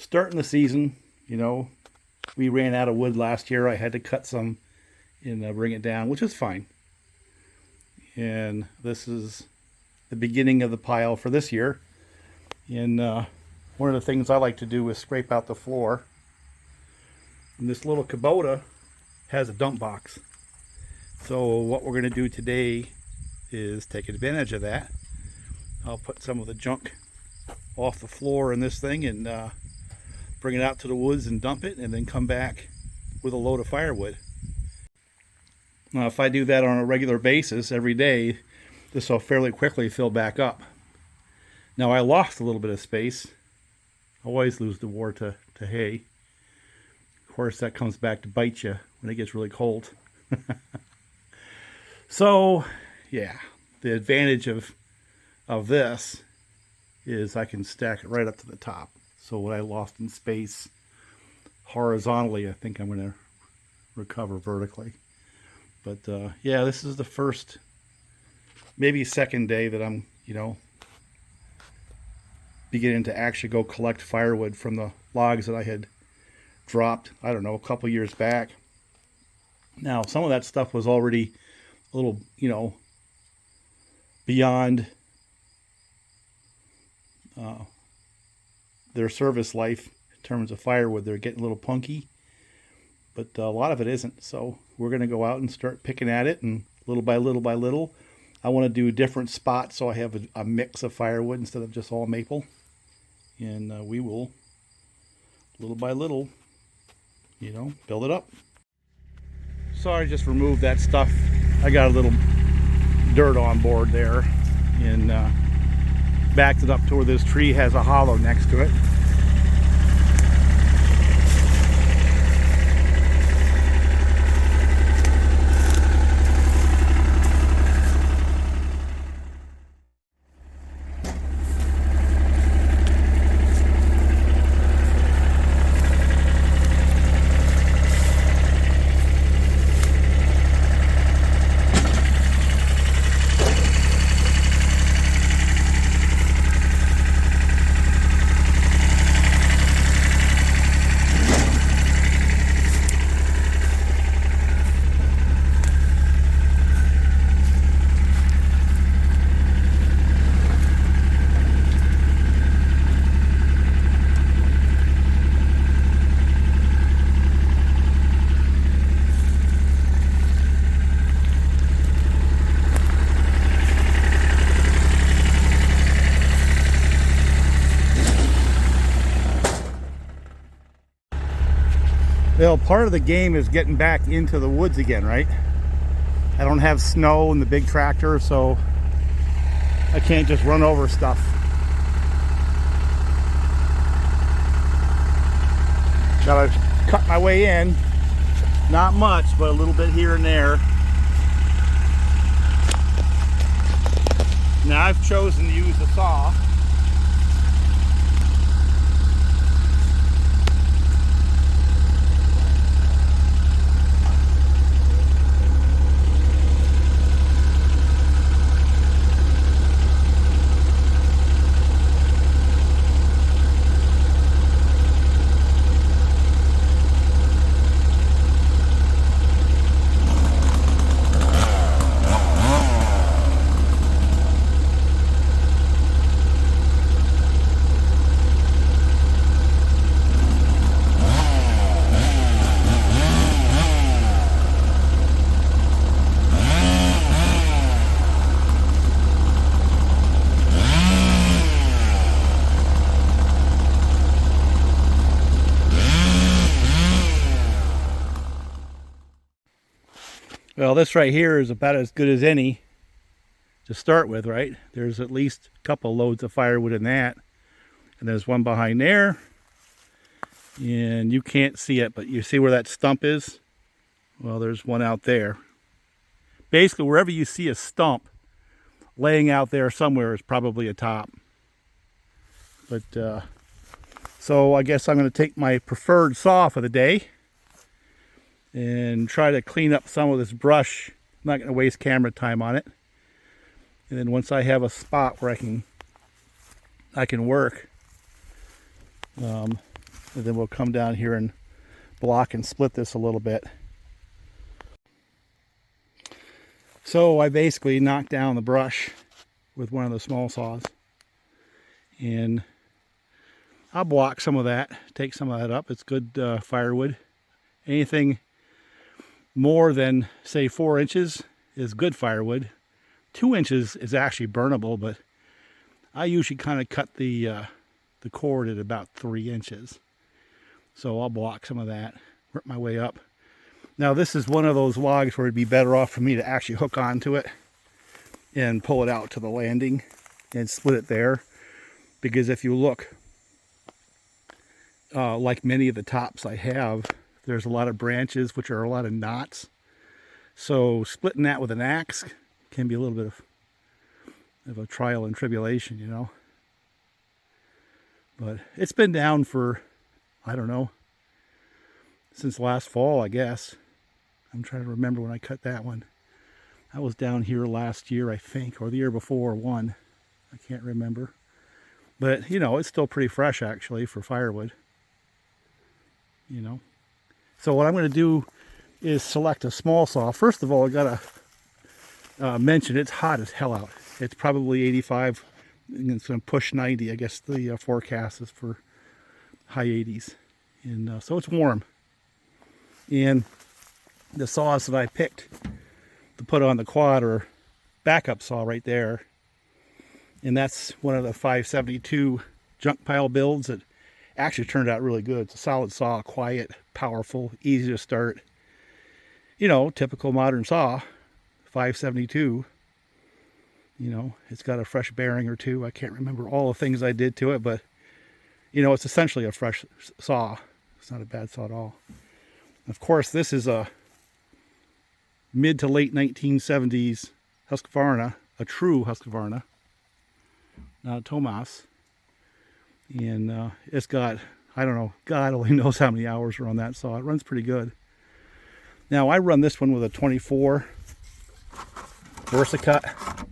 starting the season. You know, we ran out of wood last year. I had to cut some and bring it down, which is fine. And this is the beginning of the pile for this year. And one of the things I like to do is scrape out the floor. And this little Kubota has a dump box. So what we're going to do today is take advantage of that. I'll put some of the junk off the floor in this thing and bring it out to the woods and dump it, and then come back with a load of firewood. Now, if I do that on a regular basis every day, this will fairly quickly fill back up. Now, I lost a little bit of space. I always lose the war to hay. Of course, that comes back to bite you when it gets really cold. So, yeah, the advantage of this is I can stack it right up to the top. So what I lost in space horizontally, I think I'm going to recover vertically. But yeah, this is the first, maybe second day that I'm, beginning to actually go collect firewood from the logs that I had dropped, I don't know, a couple years back. Now, some of that stuff was already a little, beyond their service life in terms of firewood. They're getting a little punky, but a lot of it isn't. So we're going to go out and start picking at it, and little by little, I want to do different spots so I have a mix of firewood instead of just all maple. And we will, little by little, build it up. So I just removed that stuff. I got a little dirt on board there, and backed it up to where this tree has a hollow next to it. Well, part of the game is getting back into the woods again, right? I don't have snow in the big tractor, so I can't just run over stuff. Gotta cut my way in. Not much, but a little bit here and there. Now I've chosen to use a saw. Well, this right here is about as good as any to start with, right? There's at least a couple loads of firewood in that. And there's one behind there. And you can't see it, but you see where that stump is? Well, there's one out there. Basically, wherever you see a stump laying out there somewhere is probably a top. But, so I guess I'm going to take my preferred saw for the day and try to clean up some of this brush. I'm not going to waste camera time on it. And then once I have a spot where I can work, And then we'll come down here and block and split this a little bit. So I basically knocked down the brush with one of the small saws. And I'll block some of that, take some of that up. It's good firewood. Anything more than, say, 4 inches is good firewood. 2 inches is actually burnable, but I usually kind of cut the cord at about 3 inches. So I'll block some of that, work my way up. Now this is one of those logs where it'd be better off for me to actually hook onto it and pull it out to the landing and split it there. Because if you look, like many of the tops I have, there's a lot of branches, which are a lot of knots. So splitting that with an axe can be a little bit of a trial and tribulation, you know. But it's been down for, I don't know, since last fall, I guess. I'm trying to remember when I cut that one. I was down here last year, I think, or the year before, one. I can't remember. But, you know, it's still pretty fresh, actually, for firewood. You know. So what I'm going to do is select a small saw. First of all, I got to mention it's hot as hell out. It's probably 85, and it's going to push 90. I guess the forecast is for high 80s. And so it's warm. And the saws that I picked to put on the quad are backup saw right there. And that's one of the 572 junk pile builds that actually turned out really good. It's a solid saw, quiet, powerful, easy to start. You know, typical modern saw, 572. You know, it's got a fresh bearing or two. I can't remember all the things I did to it, but, you know, it's essentially a fresh saw. It's not a bad saw at all. Of course, this is a mid to late 1970s Husqvarna, a true Husqvarna, not a Tomas. And it's got, I don't know, God only knows how many hours are on that saw. It runs pretty good. Now, I run this one with a 24 VersaCut.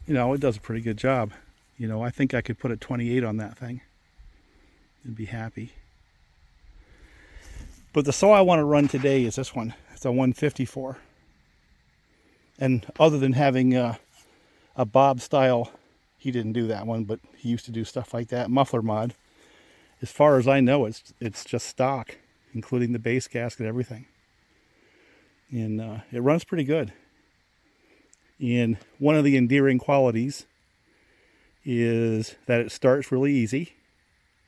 You know, it does a pretty good job. You know, I think I could put a 28 on that thing and be happy. But the saw I want to run today is this one. It's a 154. And other than having a Bob style, he didn't do that one, but he used to do stuff like that, muffler mod. As far as I know, it's just stock, including the base gasket, everything. And it runs pretty good. And one of the endearing qualities is that it starts really easy,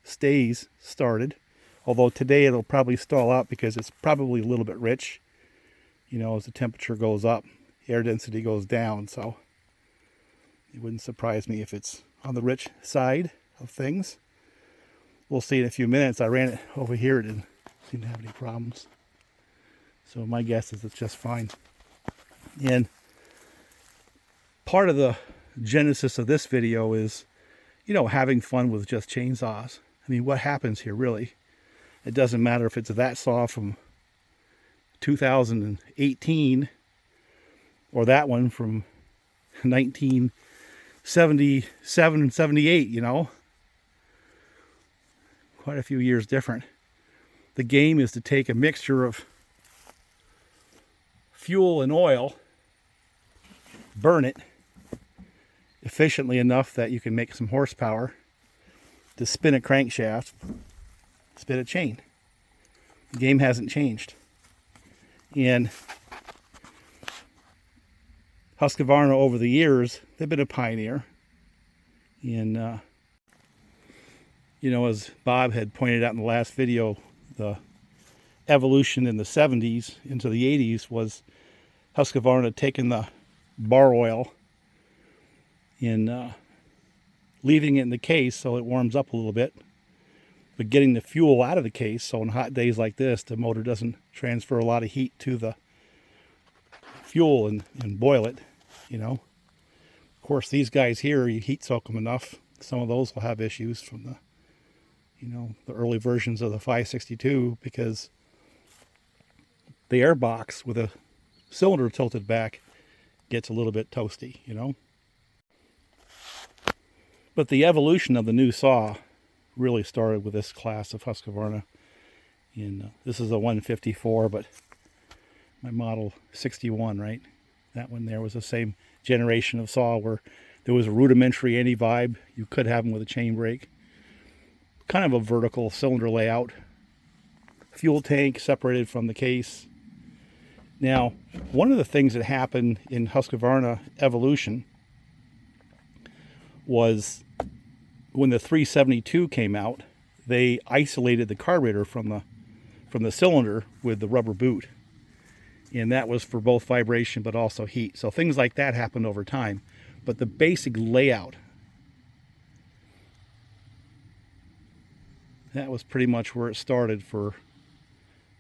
stays started. Although today it'll probably stall out because it's probably a little bit rich. You know, as the temperature goes up, air density goes down. So it wouldn't surprise me if it's on the rich side of things. We'll see in a few minutes. I ran it over here. It didn't seem to have any problems. So my guess is it's just fine. And part of the genesis of this video is, you know, having fun with just chainsaws. I mean, what happens here really? It doesn't matter if it's that saw from 2018 or that one from 1977 and 78, you know. Quite a few years different. The game is to take a mixture of fuel and oil, burn it efficiently enough that you can make some horsepower to spin a crankshaft, spin a chain. The game hasn't changed. And Husqvarna over the years, they've been a pioneer. And, you know, as Bob had pointed out in the last video, the evolution in the 70s into the 80s was Husqvarna taking the bar oil and leaving it in the case so it warms up a little bit, but getting the fuel out of the case so on hot days like this the motor doesn't transfer a lot of heat to the fuel and boil it, you know. Of course, these guys here, you heat soak them enough, some of those will have issues from the, you know, the early versions of the 562 because the air box with a cylinder tilted back gets a little bit toasty, you know. But the evolution of the new saw really started with this class of Husqvarna. And this is a 154, but my model 61, right? That one there was the same generation of saw where there was a rudimentary anti-vibe. You could have them with a chain brake. Kind of a vertical cylinder layout. Fuel tank separated from the case. Now, one of the things that happened in Husqvarna evolution was when the 372 came out, they isolated the carburetor from the cylinder with the rubber boot. And that was for both vibration but also heat. So things like that happened over time. But the basic layout, that was pretty much where it started for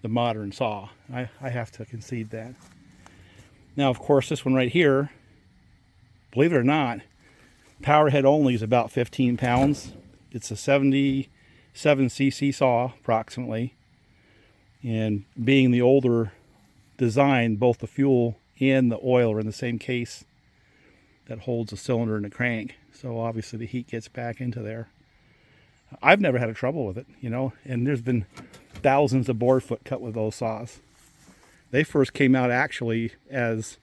the modern saw. I have to concede that. Now, of course, this one right here, believe it or not, power head only is about 15 pounds. It's a 77cc saw, approximately. And being the older design, both the fuel and the oil are in the same case that holds the cylinder and the crank. So obviously the heat gets back into there. I've never had a trouble with it, you know, and there's been thousands of board foot cut with those saws. They first came out actually as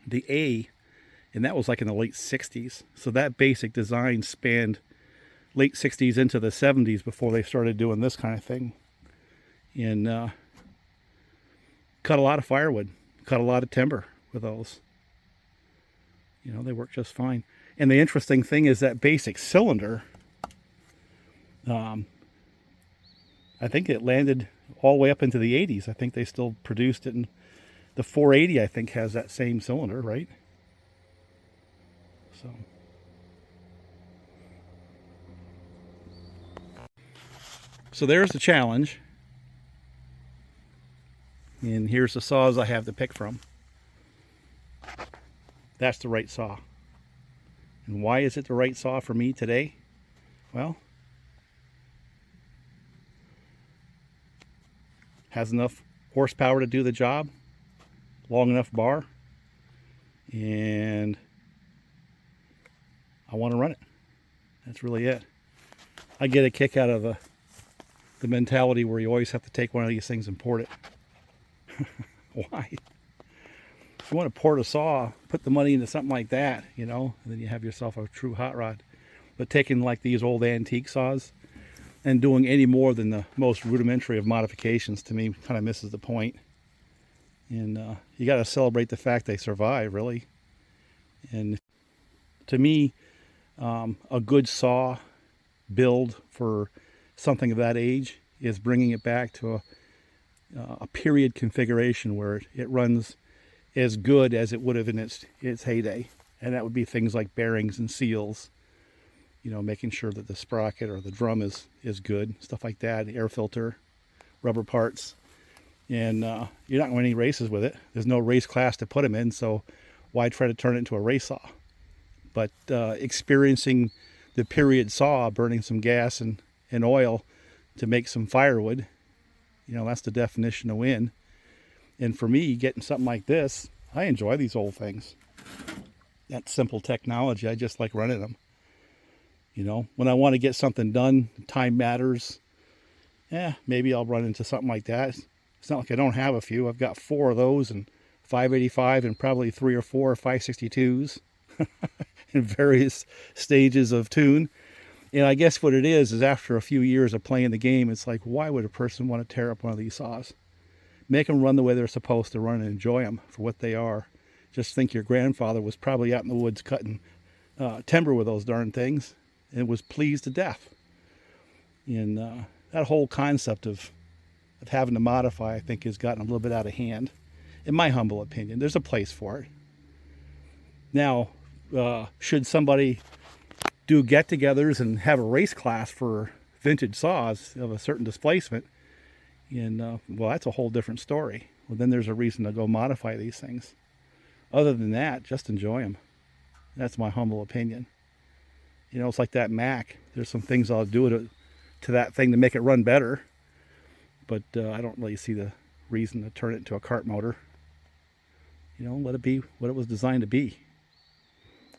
the A, and that was like in the late 60s. So that basic design spanned late 60s into the 70s before they started doing this kind of thing. And cut a lot of firewood, cut a lot of timber with those. You know, they work just fine. And the interesting thing is that basic cylinder, I think it landed all the way up into the 80s. I think they still produced it, and the 480 I think has that same cylinder, right? So there's the challenge. And here's the saws I have to pick from. That's the right saw. And why is it the right saw for me today? Well, has enough horsepower to do the job, long enough bar, and I want to run it. That's really it. I get a kick out of the mentality where you always have to take one of these things and port it. Why? If you want to port a saw, put the money into something like that, you know, and then you have yourself a true hot rod. But taking like these old antique saws and doing any more than the most rudimentary of modifications, to me, kind of misses the point. And you got to celebrate the fact they survive, really. And to me, a good saw build for something of that age is bringing it back to a period configuration where it runs as good as it would have in its heyday. And that would be things like bearings and seals, you know, making sure that the sprocket or the drum is good, stuff like that, air filter, rubber parts. And you're not going to win any races with it. There's no race class to put them in, so why try to turn it into a race saw? But experiencing the period saw, burning some gas and oil to make some firewood, you know, that's the definition of win. And for me, getting something like this, I enjoy these old things. That simple technology, I just like running them. You know, when I want to get something done, time matters. Maybe I'll run into something like that. It's not like I don't have a few. I've got 4 of those and 585 and probably 3 or 4 562s in various stages of tune. And I guess what it is after a few years of playing the game, it's like, why would a person want to tear up one of these saws? Make them run the way they're supposed to run and enjoy them for what they are. Just think your grandfather was probably out in the woods cutting timber with those darn things and was pleased to death. And that whole concept of having to modify, I think, has gotten a little bit out of hand, in my humble opinion. There's a place for it. Now, should somebody do get-togethers and have a race class for vintage saws of a certain displacement, and well, that's a whole different story. Well, then there's a reason to go modify these things. Other than that, just enjoy them. That's my humble opinion. You know, it's like that Mac. There's some things I'll do to that thing to make it run better, but I don't really see the reason to turn it into a cart motor. You know, let it be what it was designed to be.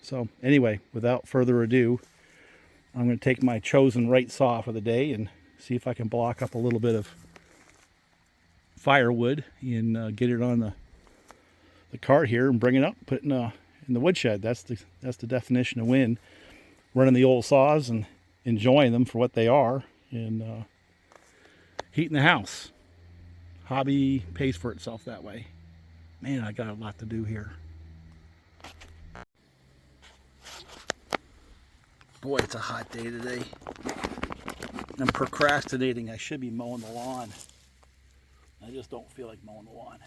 So anyway, without further ado, I'm going to take my chosen right saw for the day and see if I can block up a little bit of firewood and get it on the cart here and bring it up, put it in the woodshed. That's the definition of win. Running the old saws and enjoying them for what they are, and heating the house. Hobby pays for itself that way. Man, I got a lot to do here. Boy, it's a hot day today. I'm procrastinating. I should be mowing the lawn. I just don't feel like mowing the lawn.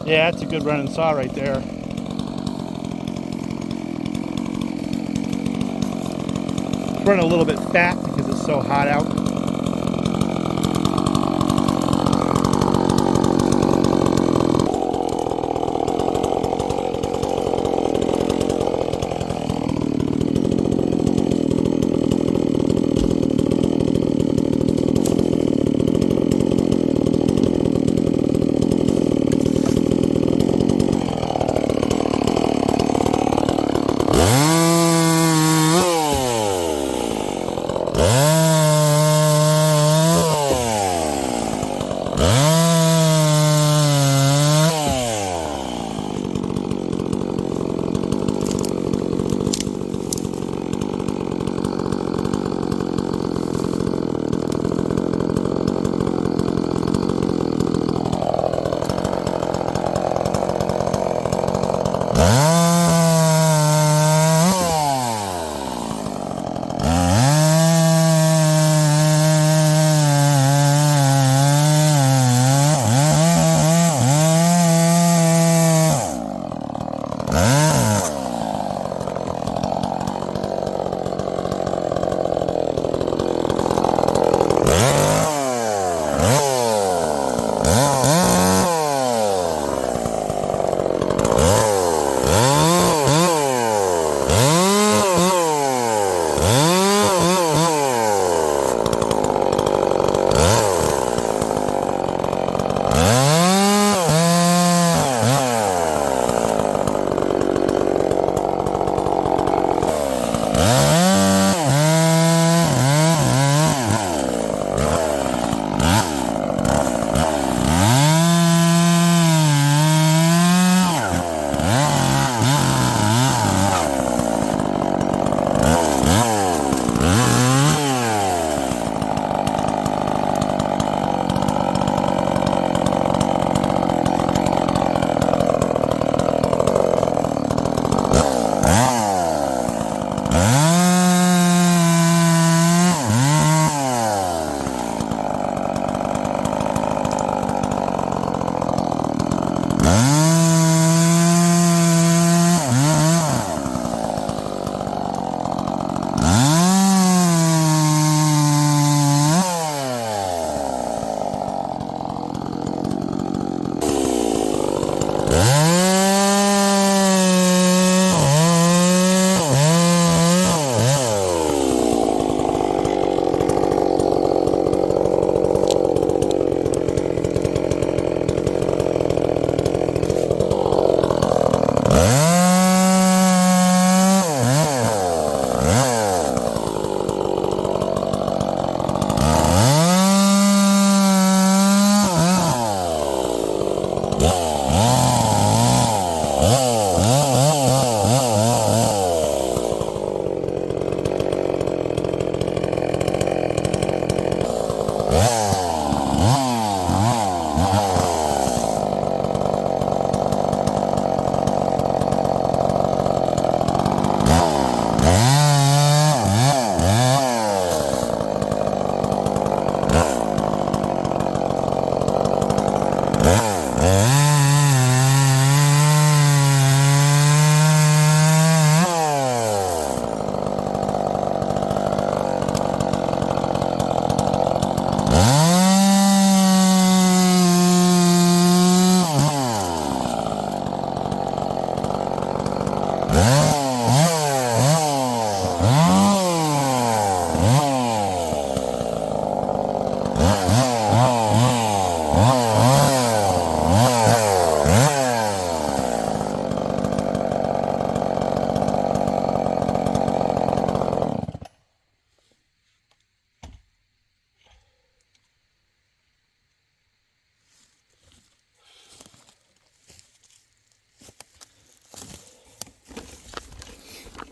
Yeah, that's a good running saw right there. It's running a little bit fat because it's so hot out.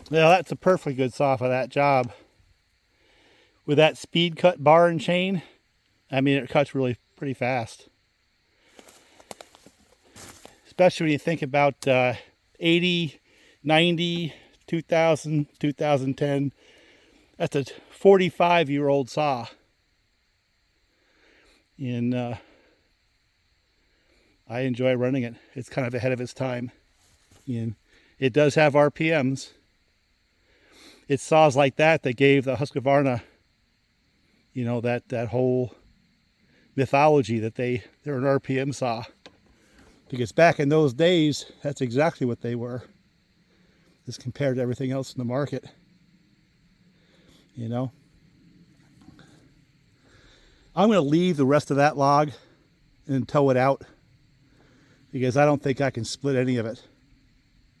Yeah, that's a perfectly good saw for that job. With that speed cut bar and chain, I mean, it cuts really pretty fast. Especially when you think about 80, 90, 2000, 2010. That's a 45-year-old saw. And I enjoy running it. It's kind of ahead of its time. And it does have RPMs. It's saws like that that gave the Husqvarna, you know, that whole mythology that they're an RPM saw. Because back in those days, that's exactly what they were, as compared to everything else in the market. You know, I'm going to leave the rest of that log and tow it out, because I don't think I can split any of it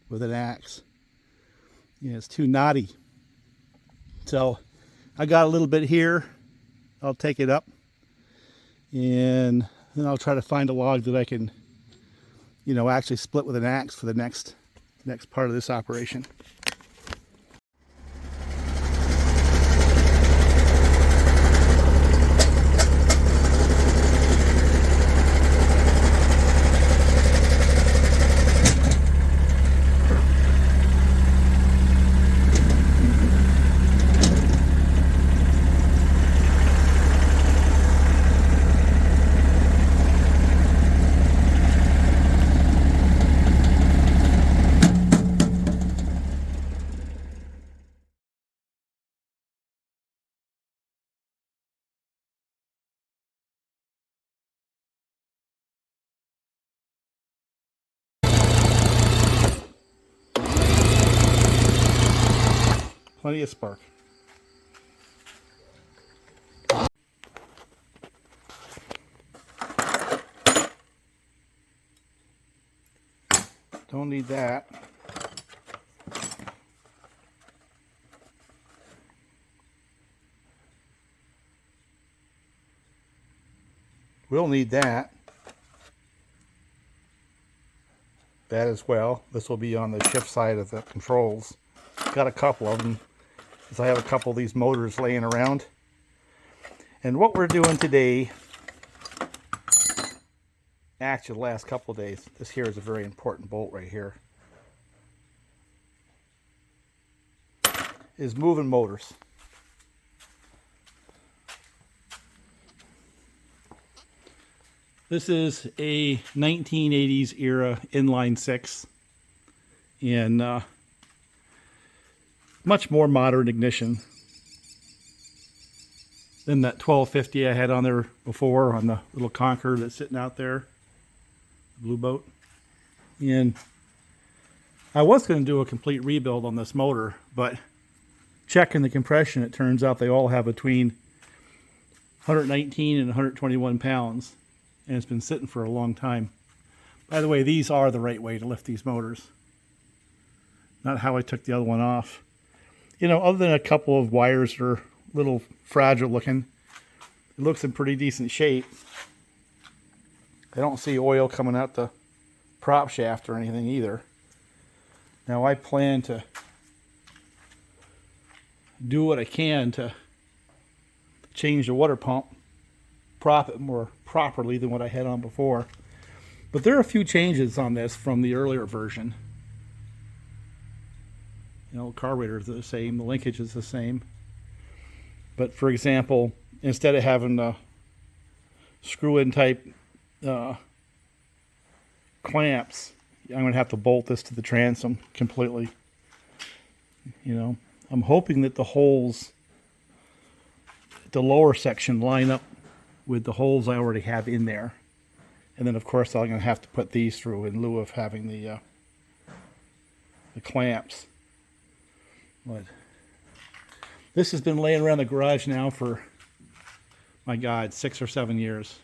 with an axe. You know, it's too knotty. So I got a little bit here. I'll take it up, and then I'll try to find a log that I can, you know, actually split with an axe for the next part of this operation. Plenty of spark. Don't need that. We'll need that. That as well. This will be on the shift side of the controls. Got a couple of them, because I have a couple of these motors laying around. And what we're doing today, actually the last couple of days, this here is a very important bolt right here, is moving motors. This is a 1980s era inline six, and much more modern ignition than that 1250 I had on there before on the little Conqueror that's sitting out there, the blue boat. And I was going to do a complete rebuild on this motor, but checking the compression, it turns out they all have between 119 and 121 pounds, and it's been sitting for a long time. By the way, these are the right way to lift these motors, not how I took the other one off. You know, other than a couple of wires that are a little fragile looking, it looks in pretty decent shape. I don't see oil coming out the prop shaft or anything either. Now I plan to do what I can to change the water pump, prop it more properly than what I had on before. But there are a few changes on this from the earlier version. You know, the carburetor is the same, the linkage is the same. But for example, instead of having the screw-in type clamps, I'm going to have to bolt this to the transom completely. You know, I'm hoping that the holes at the lower section line up with the holes I already have in there. And then of course I'm going to have to put these through in lieu of having the clamps. But this has been laying around the garage now for, my God, 6 or 7 years.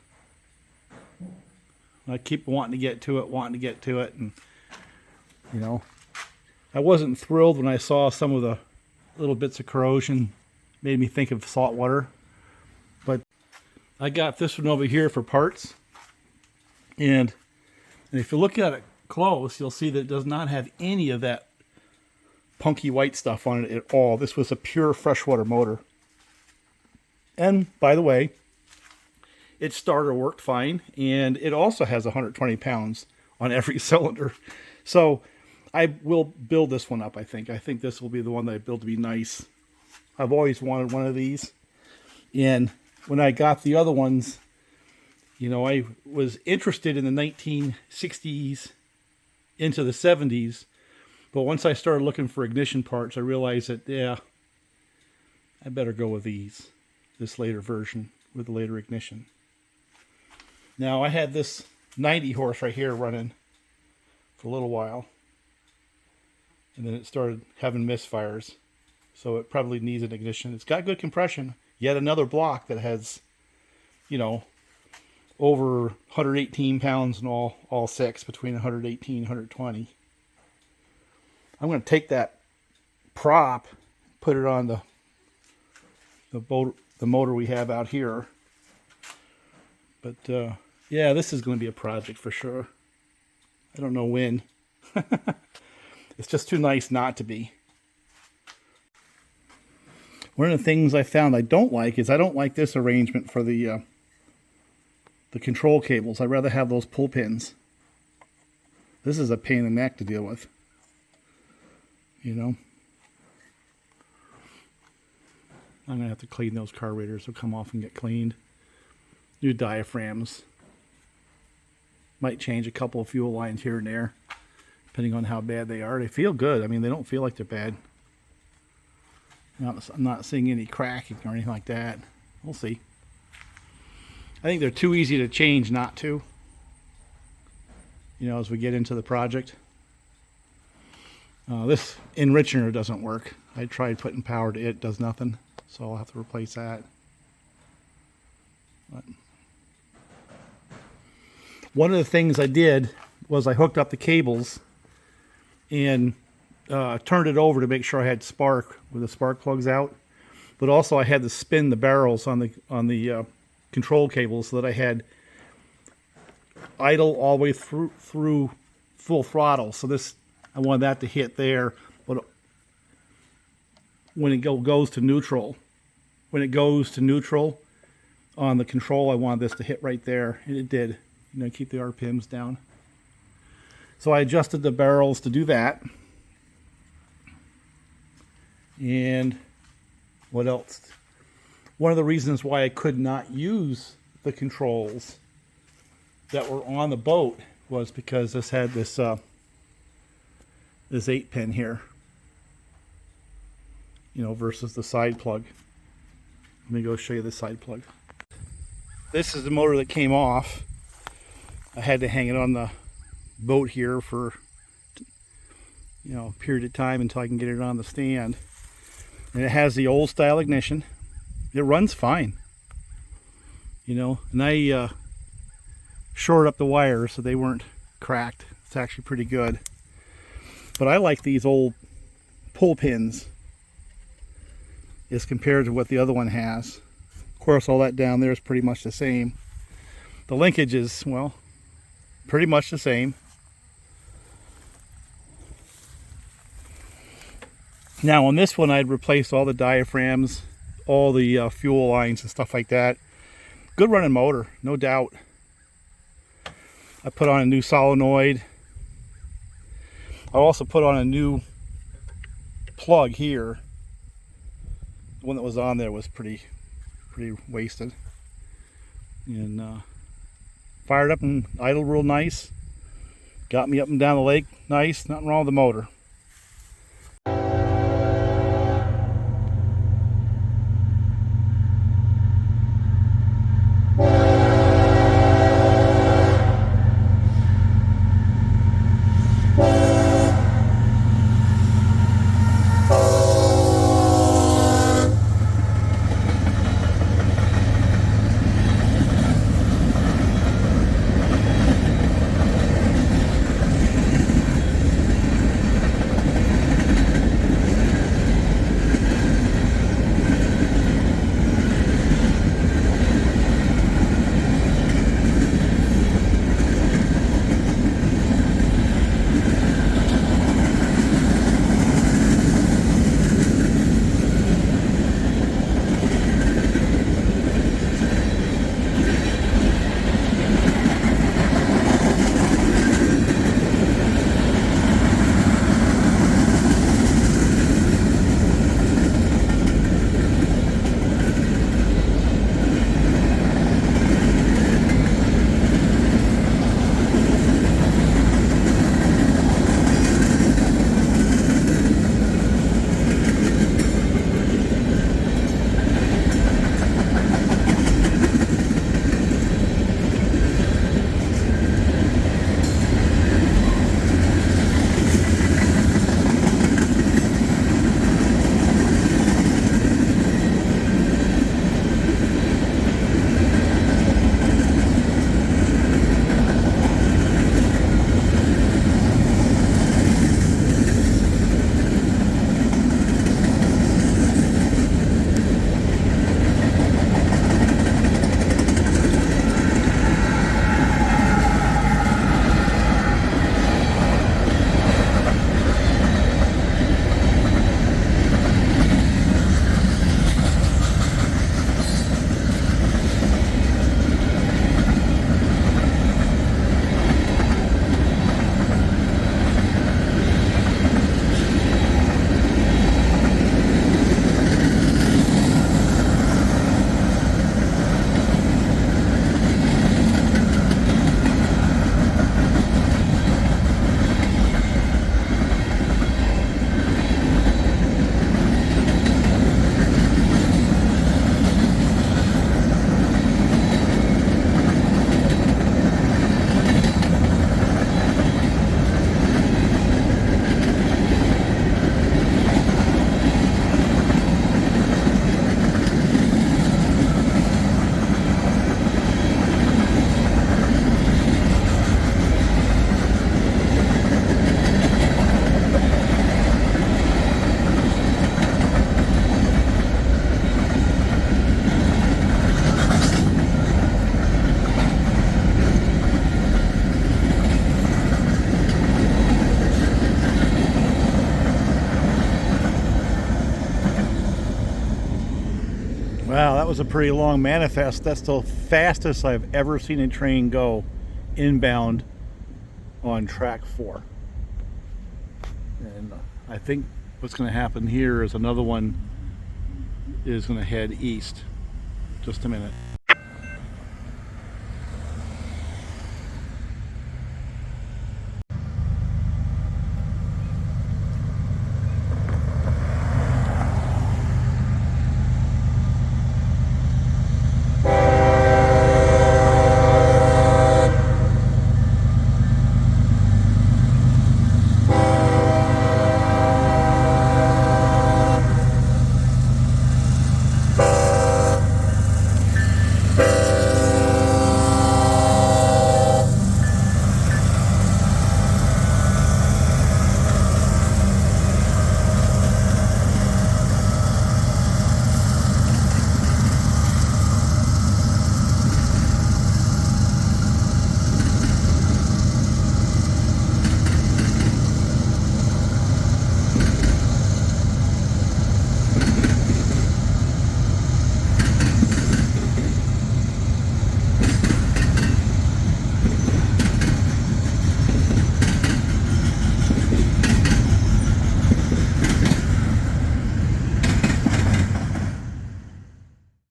I keep wanting to get to it, and you know, I wasn't thrilled when I saw some of the little bits of corrosion. Made me think of salt water. But I got this one over here for parts, and if you look at it close, you'll see that it does not have any of that punky white stuff on it at all. This was a pure freshwater motor. And by the way, its starter worked fine, and it also has 120 pounds on every cylinder. So I will build this one up, I think. I think this will be the one that I build to be nice. I've always wanted one of these. And when I got the other ones, you know, I was interested in the 1960s into the 70s. But once I started looking for ignition parts, I realized that, yeah, I better go with this later version with the later ignition. Now, I had this 90 horse right here running for a little while. And then it started having misfires. So it probably needs an ignition. It's got good compression. Yet another block that has, you know, over 118 pounds in all six, between 118 and 120. I'm going to take that prop, put it on the motor we have out here. But yeah, this is going to be a project for sure. I don't know when. It's just too nice not to be. One of the things I found I don't like is I don't like this arrangement for the control cables. I'd rather have those pull pins. This is a pain in the neck to deal with. You know? I'm going to have to clean those carburetors. They'll come off and get cleaned. New diaphragms. Might change a couple of fuel lines here and there, depending on how bad they are. They feel good. I mean, they don't feel like they're bad. I'm not seeing any cracking or anything like that. We'll see. I think they're too easy to change not to. You know, as we get into the project. This enricher doesn't work. I tried putting power to it. It does nothing. So I'll have to replace that. But one of the things I did was I hooked up the cables and turned it over to make sure I had spark with the spark plugs out. But also I had to spin the barrels on the control cables so that I had idle all the way through full throttle. So this, I wanted that to hit there, but when it goes to neutral, on the control, I wanted this to hit right there, and it did. You know, keep the RPMs down. So I adjusted the barrels to do that. And what else? One of the reasons why I could not use the controls that were on the boat was because this had this 8-pin here, you know, versus the side plug. Let me go show you the side plug. This is the motor that came off. I had to hang it on the boat here for, you know, a period of time until I can get it on the stand. And it has the old style ignition. It runs fine, you know, and I shored up the wires so they weren't cracked. It's actually pretty good. But I like these old pull pins as compared to what the other one has. Of course, all that down there is pretty much the same. The linkage is, well, pretty much the same. Now on this one, I'd replaced all the diaphragms, all the fuel lines and stuff like that. Good running motor, no doubt. I put on a new solenoid. I also put on a new plug here. The one that was on there was pretty wasted. And fired up and idled real nice. Got me up and down the lake nice. Nothing wrong with the motor. was a pretty long manifest. That's the fastest I've ever seen a train go inbound on track 4. And I think what's going to happen here is another one is going to head east. Just a minute.